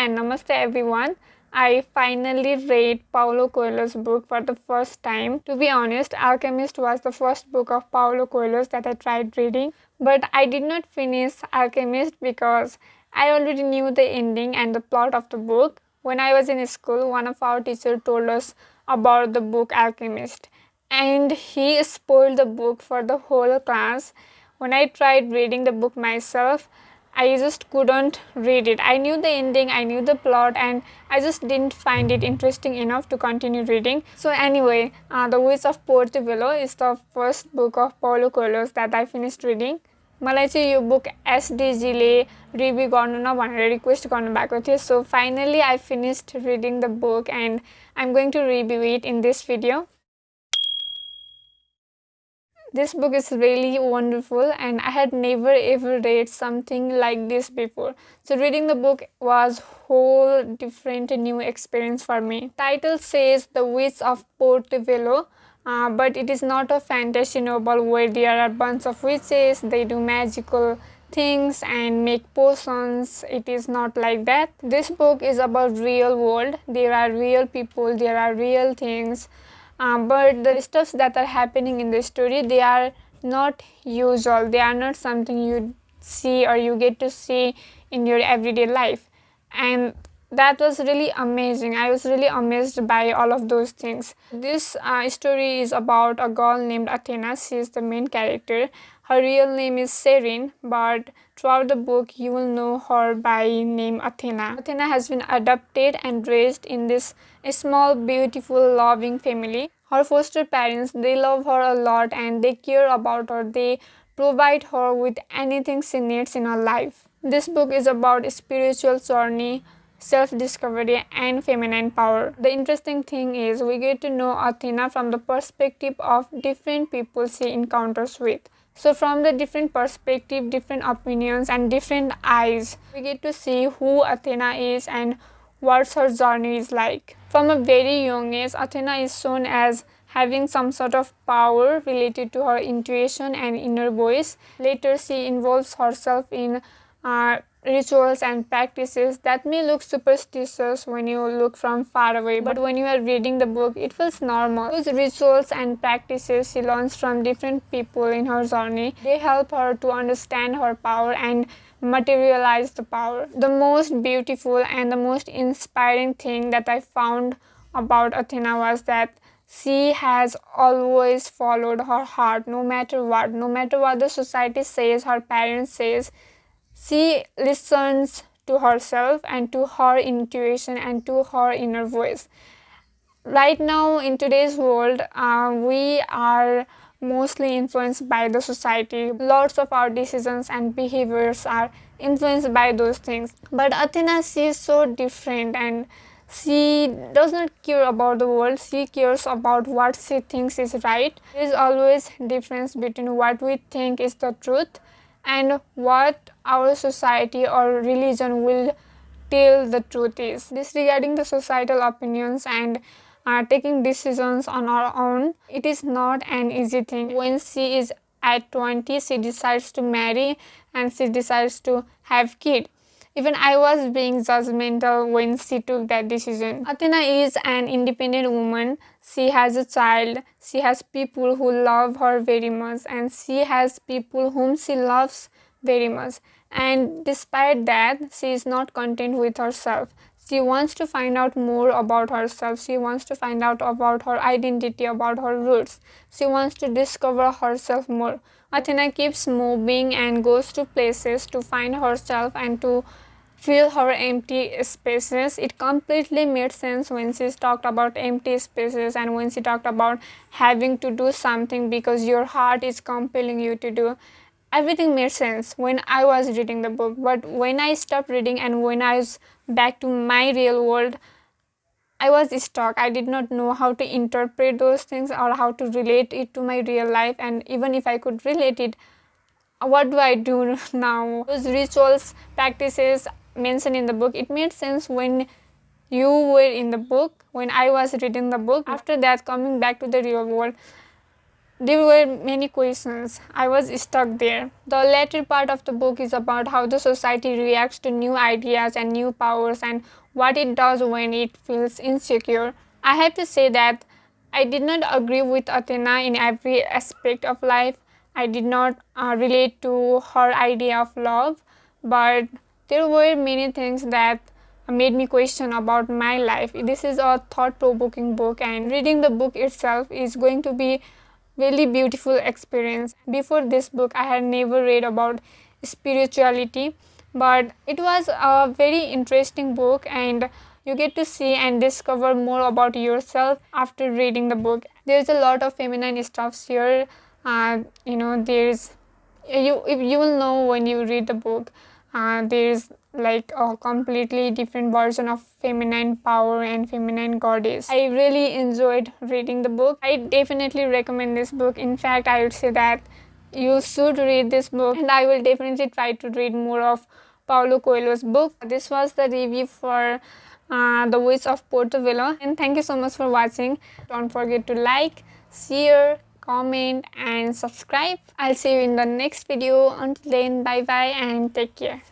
and namaste everyone. I finally read Paulo Coelho's book for the first time. To be honest, Alchemist was the first book of Paulo Coelho's that I tried reading, but I did not finish Alchemist because I already knew the ending and the plot of the book. When I was in school, one of our teachers told us about the book Alchemist, and he spoiled the book for the whole class. When I tried reading the book myself, I just couldn't read it. I knew the ending, I knew the plot, and I just didn't find it interesting enough to continue reading. So anyway, The Witch of Portobello is the first book of Paulo Coelho's that I finished reading. मलाई चाहिँ यो book एसडिजीले review गर्नु न भनेर request गर्नुभएको थियो. So finally I finished reading the book and I am going to review it in this video. This book is really wonderful and I had never ever read something like this before. So reading the book was whole different new experience for me. Title says The Witch of Portobello, but it is not a fantasy novel where there are a bunch of witches, they do magical things and make potions. It is not like that. This book is about real world. There are real people, there are real things. But the stuffs that are happening in the story, they are not usual. They are not something you see or you get to see in your everyday life. And that was really amazing. I was really amazed by all of those things. This story is about a girl named Athena. She is the main character. Her real name is Serene, but throughout the book you will know her by name Athena. Athena has been adopted and raised in this small, beautiful, loving family. Her foster parents, they love her a lot and they care about her. They provide her with anything she needs in her life. This book is about spiritual journey, self-discovery and feminine power. The interesting thing is we get to know Athena from the perspective of different people she encounters with. So from the different perspective, different opinions and different eyes, we get to see who Athena is and what her journey is like. From a very young age, Athena is shown as having some sort of power related to her intuition and inner voice. Later, she involves herself in rituals and practices that may look superstitious when you look from far away, but when you are reading the book, it feels normal. Those rituals and practices she learns from different people in her journey, they help her to understand her power and materialize the power. The most beautiful and the most inspiring thing that I found about Athena was that she has always followed her heart, no matter what the society says, her parents says. She listens to herself and to her intuition and to her inner voice. Right now in today's world, we are mostly influenced by the society. Lots of our decisions and behaviors are influenced by those things. But Athena, she is so different and she does not care about the world. She cares about what she thinks is right. There is always difference between what we think is the truth and what our society or religion will tell the truth is. Disregarding the societal opinions and taking decisions on our own, it is not an easy thing. When she is at 20, she decides to marry and she decides to have kid. Even I was being judgmental when she took that decision. Athena is an independent woman. She has a child. She has people who love her very much and she has people whom she loves very much. And despite that, she is not content with herself. She wants to find out more about herself. She wants to find out about her identity, about her roots. She wants to discover herself more. Athena keeps moving and goes to places to find herself and to fill her empty spaces. It completely made sense when she talked about empty spaces and when she talked about having to do something because your heart is compelling you to do. Everything made sense when I was reading the book, but when I stopped reading and when I was back to my real world, I was stuck. I did not know how to interpret those things or how to relate it to my real life, and even if I could relate it, what do I do now? Those rituals, practices mentioned in the book, it made sense when you were in the book, when I was reading the book. After that, coming back to the real world, there were many questions. I was stuck there. The latter part of the book is about how the society reacts to new ideas and new powers and what it does when it feels insecure. I have to say that I did not agree with Athena in every aspect of life. I did not relate to her idea of love, but there were many things that made me question about my life. This is a thought-provoking book, and reading the book itself is going to be really beautiful experience. Before this book, I had never read about spirituality, but it was a very interesting book, and you get to see and discover more about yourself after reading the book. There's a lot of feminine stuff here. There's you will know when you read the book. There's like a completely different version of feminine power and feminine goddess. I really enjoyed reading the book. I definitely recommend this book. In fact, I would say that you should read this book, and I will definitely try to read more of Paulo Coelho's book. This was the review for The Witch of Portobello, and thank you so much for watching. Don't forget to like, share, comment and subscribe. I'll see you in the next video. Until then, bye bye and take care.